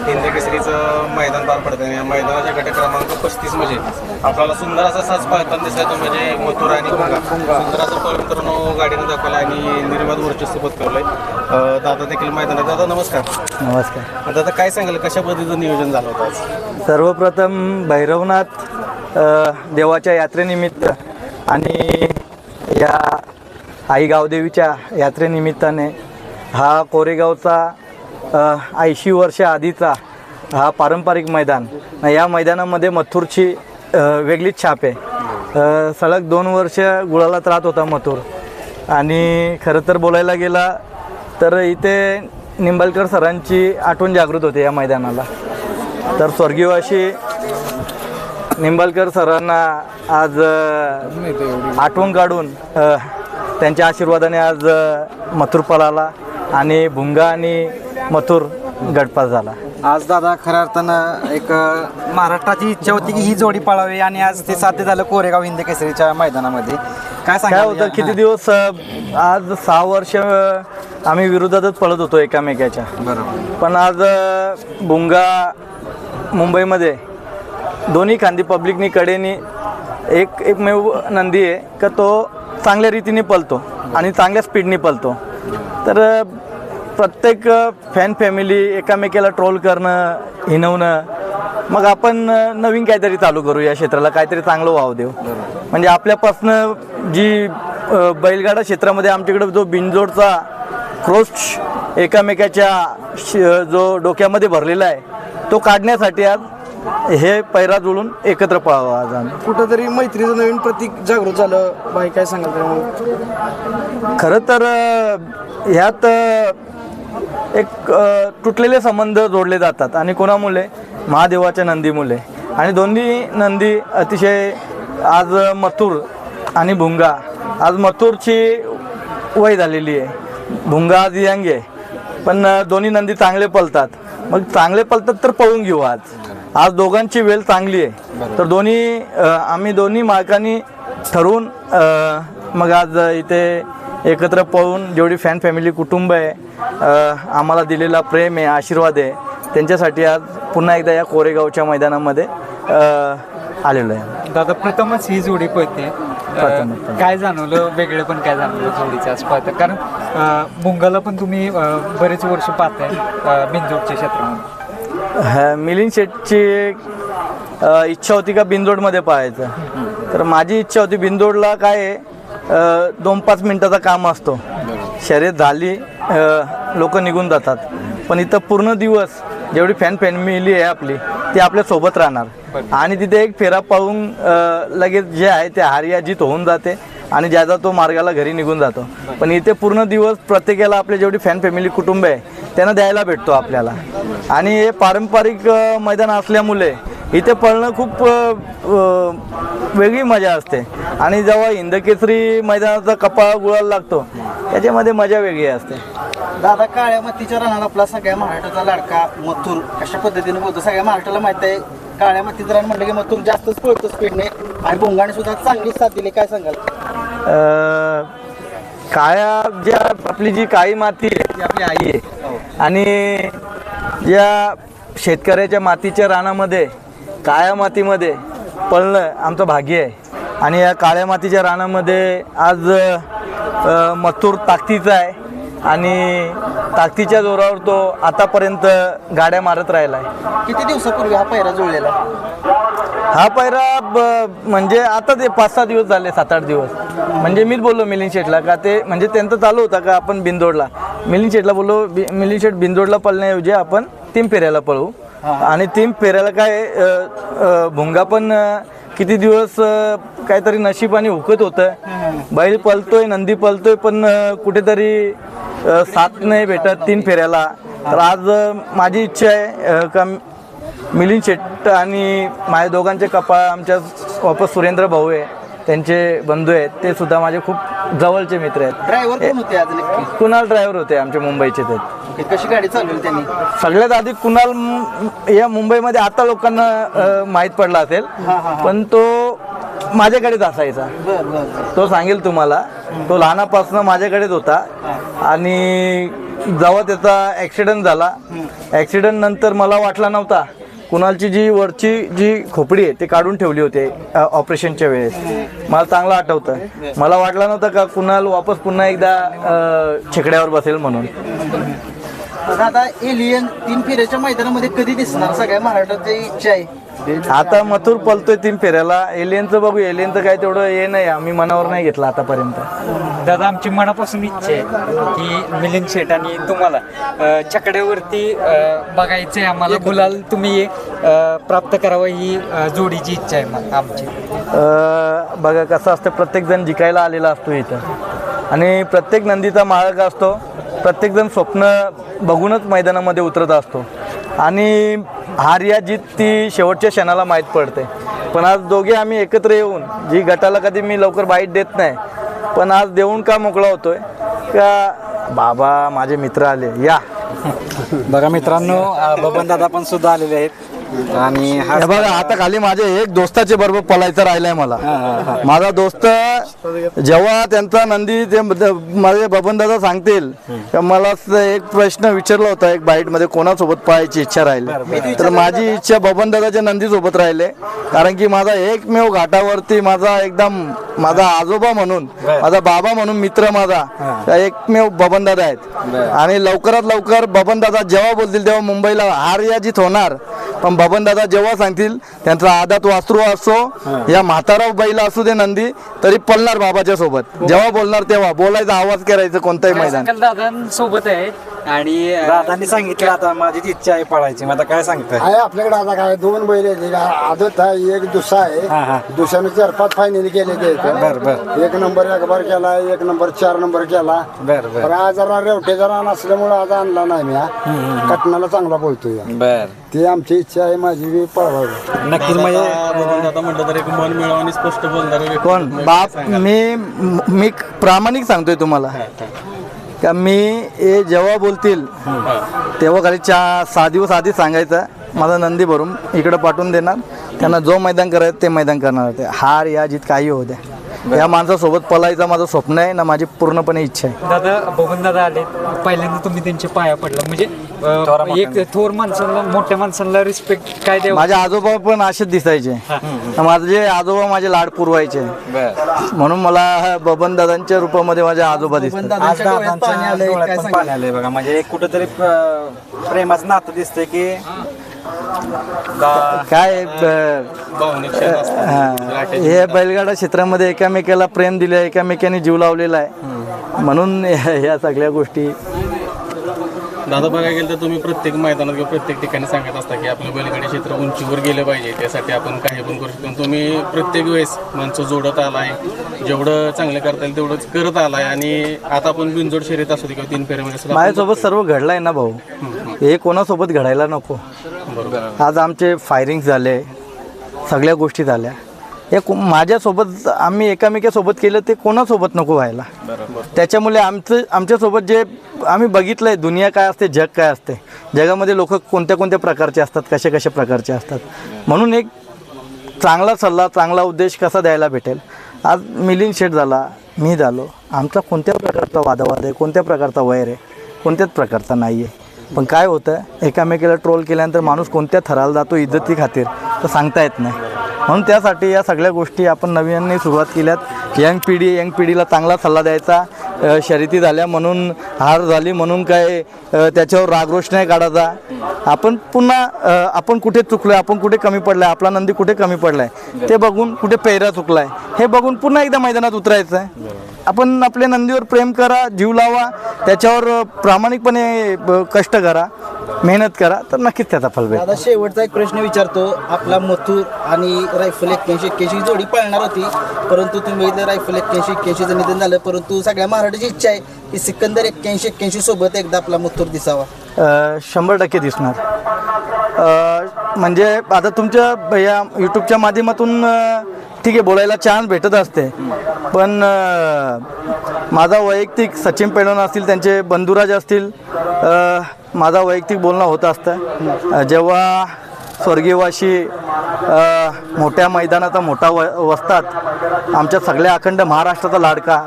हिंद केसरीचं मैदान पार पडतं आणि या मैदानाच्या गट क्रमांक 35 मध्ये आपल्याला सुंदर असा साज पाळताना दिसायचं म्हणजे मथुर आणि भुंगा सुंदर असं पळ मित्रांनो गाडीनं दाखवलं आणि निर्माद वर्चस्व पत्करलंय. दादा देखील मैदानात. दादा नमस्कार. नमस्कार. दादा काय सांगाल कशा पद्धतीचं नियोजन झालं होतं आज? सर्वप्रथम भैरवनाथ देवाच्या यात्रेनिमित्त आणि या आई गावदेवीच्या यात्रेनिमित्ताने हा कोरेगावचा 80 वर्ष आधीचा हा पारंपरिक मैदान. या मैदानामध्ये मथुरची वेगळीच छाप आहे. सलग 2 वर्ष गुळालात राहत होता मथुर. आणि खरं तर बोलायला गेला तर इथे निंबाळकर सरांची आठवण जागृत होते या मैदानाला. तर स्वर्गीयवाशी निंबाळकर सरांना आज आठवण काढून त्यांच्या आशीर्वादाने आज मथुर पळाला आणि भुंगा आणि मथुर गटपास झाला. आज दादा खऱ्या अर्थानं एक महाराष्ट्राची इच्छा होती की ही जोडी पळावी आणि आज ते साध्य झालं कोरेगाव हिंद केसरीच्या मैदानामध्ये. काय होतं किती दिवस आज 6 वर्ष आम्ही विरोधातच पळत होतो एकामेकाच्या. बरोबर. पण आज भुंगा मुंबईमध्ये दोन्ही खांदी पब्लिकनी कडेनी एकमेव नंदी आहे का तो चांगल्या रीतीने पळतो आणि चांगल्या स्पीडने पळतो. तर प्रत्येक फॅन फॅमिली एकामेकाला ट्रोल करणं हिणवणं मग आपण नवीन काहीतरी चालू करू या क्षेत्राला काहीतरी चांगलं वाव देऊ. म्हणजे आपल्यापासनं जी बैलगाडा क्षेत्रामध्ये आमच्याकडे जो बिनजोडचा क्रोश एकामेकाच्या जो डोक्यामध्ये भरलेला आहे तो काढण्यासाठी आज हे पैरा जुळून एकत्र पळावं. आज आम्ही कुठंतरी मैत्रीचं नवीन प्रतीक जागृत झालं. बाई काय सांगाल? खरं तर ह्यात एक तुटलेले संबंध जोडले जातात आणि कोणामुळे महादेवाच्या नंदीमुळे. आणि दोन्ही नंदी अतिशय आज मथुर आणि भुंगा. आज मथुरची वय झालेली आहे, भुंगा आज यंग आहे. पण दोन्ही नंदी चांगले पळतात. मग चांगले पळतात तर पळून घेऊ. आज दोघांची वेळ चांगली आहे. तर आम्ही दोन्ही मालकांनी ठरवून मग आज इथे एकत्र पळून जेवढी फॅन फॅमिली कुटुंब आहे आम्हाला दिलेला प्रेम आहे आशीर्वाद आहे त्यांच्यासाठी आज पुन्हा एकदा या कोरेगावच्या मैदानामध्ये आलेलो आहे. दादा प्रथमच ही जोडी पळते. काय जाणवलं वेगळे पण काय जाणवलं जोडीचं आज पळतं? कारण भुंगाला पण तुम्ही बरेच वर्ष पाहताय बिनजोडच्या क्षेत्रामध्ये. मिलिंद शेठची इच्छा होती का बिनजोडमध्ये पाहायचं. तर माझी इच्छा होती बिनजोडला काय 2-5 मिनिटाचा काम असतो. शर्यत झाली लोक निघून जातात. पण इथं पूर्ण दिवस जेवढी फॅन फॅमिली आहे आपली ती आपल्या सोबत राहणार आणि तिथे एक फेरा पाहून लगेच जे आहे ते हार या जीत होऊन जाते आणि ज्याचा तो मार्गाला घरी निघून जातो. पण इथे पूर्ण दिवस प्रत्येकाला आपले जेवढी फॅन फॅमिली कुटुंब आहे त्यांना द्यायला भेटतो आपल्याला. आणि हे पारंपरिक मैदान असल्यामुळे इथे पळणं खूप वेगळी मजा असते. आणि जेव्हा हिंदकेसरी मैदानाचा कपाळ गुळाला लागतो त्याच्यामध्ये मजा वेगळी असते. दादा काळ्या मातीच्या रानाला आपला सगळ्या महाराष्ट्राचा लाडका मथुर कशा पद्धतीने बोलतो? सगळ्या महाराष्ट्राला माहिती आहे काळ्या मातीचं रान म्हटलं की मथुर जास्तच पळतो स्पीडने आणि भुंगाने सुद्धा चांगलीच साथ दिली. काय सांगाल? काळ्या ज्या आपली जी काळी माती आहे ती आपली आई आहे आणि ज्या शेतकऱ्याच्या मातीच्या रानामध्ये काळ्या मातीमध्ये पळणं आमचं भाग्य आहे. आणि या काळ्या मातीच्या रानामध्ये आज मथुर ताकदीचा आहे आणि ताकदीच्या जोरावर तो आतापर्यंत गाड्या मारत राहिला आहे. किती दिवसापूर्वी हा पैरा जुळलेला? हा पैरा म्हणजे आता ते 5-6 दिवस झाले, 7-8 दिवस. म्हणजे मीच बोललो मिलिंद शेठला का ते म्हणजे त्यांचं चालू होता का आपण बिनजोडला. मिलिंद शेठला बोललो मिलिंद शेठ बिनजोडला पळण्याऐवजी आपण 3 फेऱ्याला पळू. आणि 3 फेऱ्याला काय भुंगा पण किती दिवस काहीतरी नशिबाने हुकत होतं. बैल पळतोय, नंदी पळतोय, पण कुठेतरी साथ नाही भेटत 3 फेऱ्याला. तर आज माझी इच्छा आहे का मिलिंद शेट्ट आणि माझ्या दोघांचे कपाळ आमच्या वापस सुरेंद्र भाऊ आहे त्यांचे बंधू आहेत ते सुद्धा माझे खूप जवळचे मित्र आहेत. ड्रायव्हर कोण होते आज नक्की? कुणाल ड्रायव्हर होते आमचे मुंबईचे. ते कशी गाडी चालवली त्यांनी? सगळ्यात आधी कुणाल या मुंबईमध्ये आता लोकांना माहीत पडला असेल पण तो माझ्याकडेच असायचा. तो सांगेल तुम्हाला. तो लहानापासून माझ्याकडेच होता आणि जेव्हा त्याचा ॲक्सिडेंट झाला, ॲक्सिडेंट नंतर मला वाटला नव्हता. कुणालची जी वरची जी खोपडी आहे ते काढून ठेवली होती ऑपरेशनच्या वेळेस. मला चांगलं आठवतं. मला वाटलं नव्हतं का कुणाल वापस पुन्हा एकदा छकड्यावर बसेल म्हणून. आता एलियन 3 फेऱ्याच्या मैदानामध्ये कधी दिसणार सगळ्या महाराष्ट्राची इच्छा आहे. आता मथुर पलतोय 3 फेऱ्याला. एलियनचं बघू, एलियनचं काय तेवढं हे नाही, आम्ही मनावर नाही घेतलं आतापर्यंत. दादा आमची मनापासून इच्छा आहे की मिलिंद शेठ आणि तुम्हाला छकड्यावरती बघायचं आहे आम्हाला. गुलाल तुम्ही प्राप्त करावं ही जोडीची इच्छा आहे आमची. बघा कसं असतं, प्रत्येकजण जिकायला आलेला असतो इथं आणि प्रत्येक नंदीचा मालक असतो. प्रत्येकजण स्वप्न बघूनच मैदानामध्ये उतरत असतो आणि हार या जीत ती शेवटच्या क्षणाला माहीत पडते. पण आज दोघे आम्ही एकत्र येऊन, जी गटाला कधी मी लवकर बाईट देत नाही, पण आज देऊन का मोकळा होतोय का बाबा माझे मित्र आले या. बघा मित्रांनो, बबन दादा पण सुद्धा आलेले आहेत आणि हे बघा आता खाली माझे एक दोस्ताचे बरोबर पलायचं राहिलंय मला. माझा दोस्त जेव्हा त्यांचा नंदी ते माझे बबन दादा सांगतील, मला एक प्रश्न विचारला होता एक बाईट मध्ये, कोणासोबत पळायची इच्छा राहिली, तर माझी इच्छा बबन दादाच्या नंदी सोबत राहिले. कारण की माझा एकमेव घाटावरती माझा एकदम माझा आजोबा म्हणून, माझा बाबा म्हणून मित्र माझा एकमेव बबन दादा आहेत. आणि लवकरात लवकर बबन दादा जेव्हा बोलतील तेव्हा मुंबईला हार या जीत होणार. पण बबन दादा जेव्हा सांगतील, त्यांचा आदात वासरू असो या म्हातारा बैला असू दे नंदी, तरी पळणार बाबाच्या सोबत. जेव्हा बोलणार तेव्हा बोलायचा, आवाज करायचं कोणताही मैदान. दादांसोबत आहे आणि दादांनी सांगितलं आता माझी इच्छा आहे पळायची. मग आता काय सांगताय? आहे आपल्याकडे आता काय 2 बैल आहेत. आदत आहे, एक दुसरा आहे. दुसऱ्याने 4-5 फायनल केले ते. एक नंबर 1 बार केला, 1 नंबर 4 नंबर केला. पण आज जरा रेवटे जरा नसल्यामुळे आज आणला नाही मी. कटनाला चांगला बोलतोय. ते आमची इच्छा आहे, माझी बी पळवावी. नक्कीच. म्हणजे आता म्हटलं तर एक मन मिळव आणि स्पष्ट बोलणारे कोण बाप, मी प्रामाणिक सांगतोय तुम्हाला का मी हे जेव्हा बोलतील तेव्हा खाली 6 दिवस आधी सांगायचं, माझा नंदी भरून इकडे पाठवून देणार. त्यांना जो मैदान करायचं ते मैदान करणार होते. हार या जीत काही होऊ द्या, या माणसासोबत पळायचं माझं स्वप्न आहे ना, माझी पूर्णपणे इच्छा आहे. दादा बबन दादा आले, पहिल्यांदा तुम्ही त्यांचे पाया पडला म्हणजे एक थोर माणसाला, मोठ्या माणसाला रिस्पेक्ट काय द्यावं. माझे आजोबा पण असेच दिसायचे. माझे आजोबा माझे लाड पुरवायचे, म्हणून मला बबन दादांच्या रूपामध्ये माझे आजोबा दिसतात. आज दादांच्या डोळ्यात पण पाणी आलंय बघा. म्हणजे एक कुठंतरी प्रेमाचं नातं दिसतंय की काय भावनिक क्षण असतात. हे बैलगाडा क्षेत्रामध्ये एकामेकाला प्रेम दिले, एकामेकाने जीव लावलेला आहे, म्हणून ह्या सगळ्या गोष्टी. दादा बघायला गेलं तर तुम्ही प्रत्येक मैदानात किंवा प्रत्येक ठिकाणी सांगत असता की आपलं बैलगाडी क्षेत्र उंचीवर गेलं पाहिजे, त्यासाठी आपण काही पण करू शकतो. तुम्ही प्रत्येक वेळेस माणसं जोडत आलाय, जेवढं चांगलं करता येईल तेवढंच करत आलाय. आणि आता आपण बिनजोड शर्यत असू दे किंवा 3 फेऱ्यामध्ये माझ्यासोबत सर्व घडलाय ना भाऊ, हे कोणासोबत घडायला नको. आज आमचे फायरिंग झाले, सगळ्या गोष्टी झाल्या, हे माझ्यासोबत आम्ही एकामेकासोबत केलं ते कोणासोबत नको व्हायला. त्याच्यामुळे आमच्यासोबत जे आम्ही बघितलंय, दुनिया काय असते, जग काय असते, जगामध्ये लोक कोणत्या कोणत्या प्रकारचे असतात, कशा प्रकारचे असतात. म्हणून एक चांगला सल्ला, चांगला उद्देश कसा द्यायला भेटेल. आज मिलिंद शेठ झाला, मी झालो, आमचा कोणत्या प्रकारचा वादावाद आहे, कोणत्या प्रकारचा वैर आहे, कोणत्याच प्रकारचा नाही आहे. पण काय होतं, एकामेकाला ट्रोल केल्यानंतर माणूस कोणत्या थराला जातो इज्जती खातीर, तर सांगता येत नाही. म्हणून त्यासाठी या सगळ्या गोष्टी आपण नव्याने सुरुवात केल्यात. यंग पिढीला चांगला सल्ला द्यायचा. शर्यती झाल्या म्हणून, हार झाली म्हणून काय त्याच्यावर रागरोष नाही काढायचा. आपण पुन्हा आपण कुठे चुकलोय, आपण कुठे कमी पडलाय, आपला नंदी कुठे कमी पडलाय ते बघून, कुठे पेहरा चुकलाय हे बघून पुन्हा एकदा मैदानात उतरायचं आहे. आपण आपल्या नंदीवर प्रेम करा, जीव लावा, त्याच्यावर प्रामाणिकपणे कष्ट करा, मेहनत करा, तर नक्कीच त्याचा फल भेटेल. दादा शेवटचा एक प्रश्न विचारतो. आपला मथुर आणि रायफल 81-81 जोडी पळणार होती, परंतु तुम्ही बघितलं रायफल 81-81चं निधन झालं. परंतु सगळ्या महाराष्ट्राची इच्छा आहे की सिकंदर 81-81 सोबत एकदा आपला मथुर दिसावा. 100% दिसणार. म्हणजे आता तुमच्या या यूट्यूबच्या माध्यमातून ठीक आहे बोलायला चान्स भेटत असते, पण माझा वैयक्तिक सचिन पैलवान असतील, त्यांचे बंधुराज असतील, माझा वैयक्तिक बोलणं होत असतं. जेव्हा स्वर्गीयवाशी मोठ्या मैदानाचा मोठा वस्तात, आमच्या सगळ्या अखंड महाराष्ट्राचा लाडका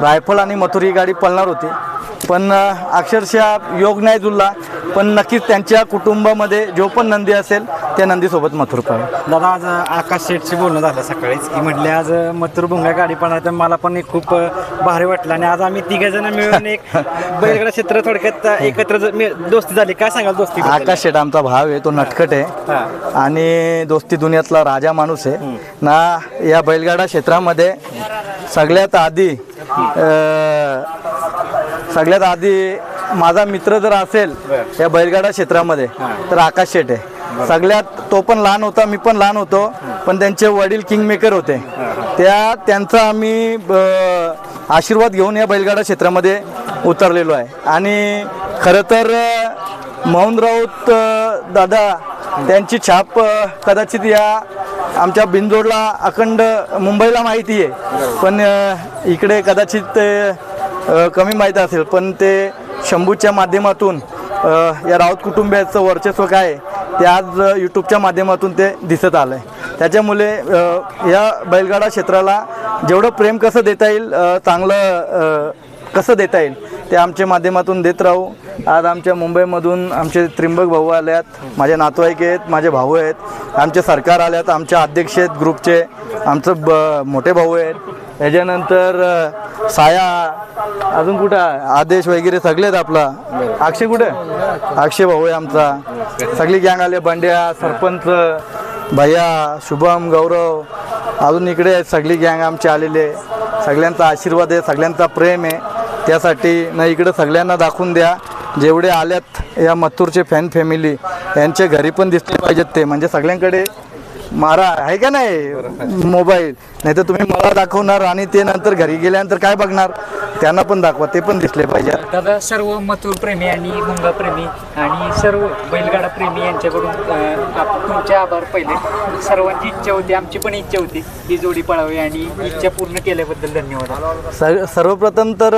रायफल आणि मथुर ही गाडी पळणार होती. पण अक्षरशः योग नाही जुळला. पण नक्कीच त्यांच्या कुटुंबामध्ये जो पण नंदी असेल त्या नंदीसोबत मथुर पळेल. दादा आज आकाश शेठशी बोलणं झालं सकाळीच की म्हटले आज मथुर भुंगा गाडी पळणार, तर मला पण एक खूप भारी वाटलं. आणि आज आम्ही तिघजण मिळून एक बैलगाडा क्षेत्र थोडक्यात एकत्र दोस्ती झाली. काय सांगाल दोस्ती? आकाश शेठ आमचा भाव आहे, तो नटखट आहे आणि दोस्ती दुनियातला राजा माणूस आहे ना. या बैलगाडा क्षेत्रामध्ये सगळ्यात आधी माझा मित्र जर असेल या बैलगाडा क्षेत्रामध्ये तर आकाश शेठ आहे. सगळ्यात तो पण लहान होता, मी पण लहान होतो, पण त्यांचे वडील किंगमेकर होते. त्यांचा आम्ही आशीर्वाद घेऊन या बैलगाडा क्षेत्रामध्ये उतरलेलो आहे. आणि खरं तर मोहन राऊत दादा त्यांची छाप कदाचित या आमच्या बिनजोडला अखंड मुंबईला माहिती आहे, पण इकडे कदाचित कमी माहीत असेल. पण ते शंभूच्या माध्यमातून या राऊत कुटुंबियाचं वर्चस्व काय आहे ते आज यूट्यूबच्या माध्यमातून ते दिसत आलं आहे. त्याच्यामुळे या बैलगाडा क्षेत्राला जेवढं प्रेम कसं देता येईल, चांगलं कसं देता येईल ते आमच्या माध्यमातून देत राहू. आज आमच्या मुंबईमधून आमचे त्रिंबक भाऊ आल्यात, माझे नातेवाईक आहेत, माझे भाऊ आहेत, आमचे सरकार आल्यात, आमचे अध्यक्ष आहेत ग्रुपचे, आमचं मोठे भाऊ आहेत, त्याच्यानंतर साया, अजून कुठं आदेश वगैरे सगळेच. आपला अक्षय कुठे? अक्षय भाऊ आहे आमचा, सगळी गँग आले, बंड्या, सरपंच, भैया, शुभम, गौरव, अजून इकडे सगळी गँग आमची आलेले. सगळ्यांचा आशीर्वाद आहे, सगळ्यांचा प्रेम आहे. त्यासाठी ना इकडे सगळ्यांना दाखवून द्या. जेवढे आल्यात या मथुरचे फॅन फॅमिली यांच्या घरी पण दिसले पाहिजेत ते, म्हणजे सगळ्यांकडे मारा आहे का नाही मोबाईल, नाही तर तुम्ही मला दाखवणार आणि ते नंतर घरी गेल्यानंतर काय बघणार, त्यांना पण दाखवा, ते पण दिसले पाहिजे. दादा सर्व मथुर प्रेमी आणि मुंगा प्रेमी आणि सर्व बैलगाडा प्रेमी यांच्याकडून तुमचे आभार. पहिले सर्वांची इच्छा होती, आमची पण इच्छा होती ही जोडी पळावी आणि इच्छा पूर्ण केल्याबद्दल धन्यवाद. सर्वप्रथम तर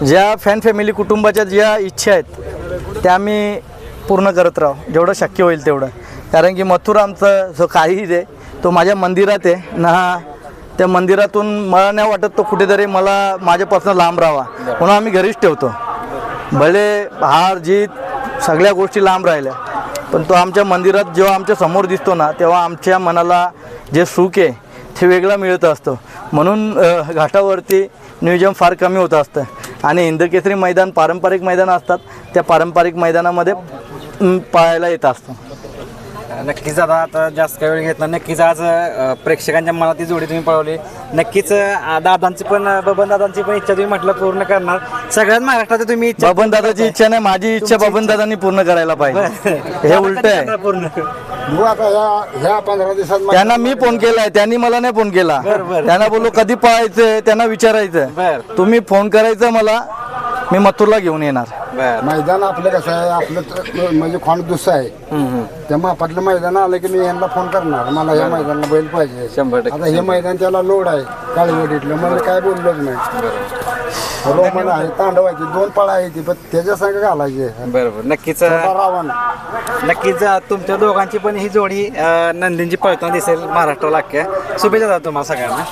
ज्या फॅन फॅमिली कुटुंबाच्या ज्या इच्छा आहेत त्या आम्ही पूर्ण करत राहू जेवढं शक्य होईल तेवढं. कारण की मथुर आमचं जो काही आहे तो माझ्या मंदिरात आहे ना. त्या मंदिरातून मला नाही वाटत तो कुठेतरी मला माझ्यापासून लांब राहावा, म्हणून आम्ही घरीच ठेवतो. भले हार जीत सगळ्या गोष्टी लांब राहिल्या, पण तो आमच्या मंदिरात जेव्हा आमच्या समोर दिसतो ना तेव्हा आमच्या मनाला जे सुख आहे ते वेगळं मिळत असतं. म्हणून घाटावरती नियोजन फार कमी होत असतं आणि हिंदकेसरी मैदान पारंपरिक मैदान असतात, त्या पारंपरिक मैदानामध्ये पाहायला येत असतं. नक्कीच दादा, आता जास्त काही वेळ घेतला. नक्कीच आज प्रेक्षकांच्या मनात ती जोडी तुम्ही पळवली. नक्कीच दादांची पण, बबन दादांची पण इच्छा तुम्ही म्हटलं पूर्ण करणार. सगळ्यात महाराष्ट्रात तुम्ही इच्छा, बबन दादाची इच्छा नाही, माझी इच्छा बबन दादांनी पूर्ण करायला पाहिजे. हे उलट आहे. पूर्ण आता ह्या 15 दिवसात त्यांना मी फोन केलाय, त्यांनी मला नाही फोन केला. त्यांना बोललो कधी पळायचं, त्यांना विचारायचं, तुम्ही फोन करायचं मला, मी मथुरला घेऊन येणार. मैदान आपलं कसं आहे, आपलं म्हणजे खोंड दुसरं आहे. त्या मापातलं मैदान आलं की मी यांना फोन करणार, मला या मैदानाला बैल पाहिजे. 100%. आता हे मैदान त्याला लोड आहे काळीवडीतलं, मला काय बोललोच नाही. रोमन आहे, तांडवायची 2 पळा आहे ती, पण त्याच्या संग घालायचे. बरोबर. नक्कीच रावण नक्कीच तुमच्या दोघांची पण ही जोडी नंदींची पळताना दिसेल महाराष्ट्राला अख्ख्या. शुभेच्छा तुम्हाला सगळ्यांना.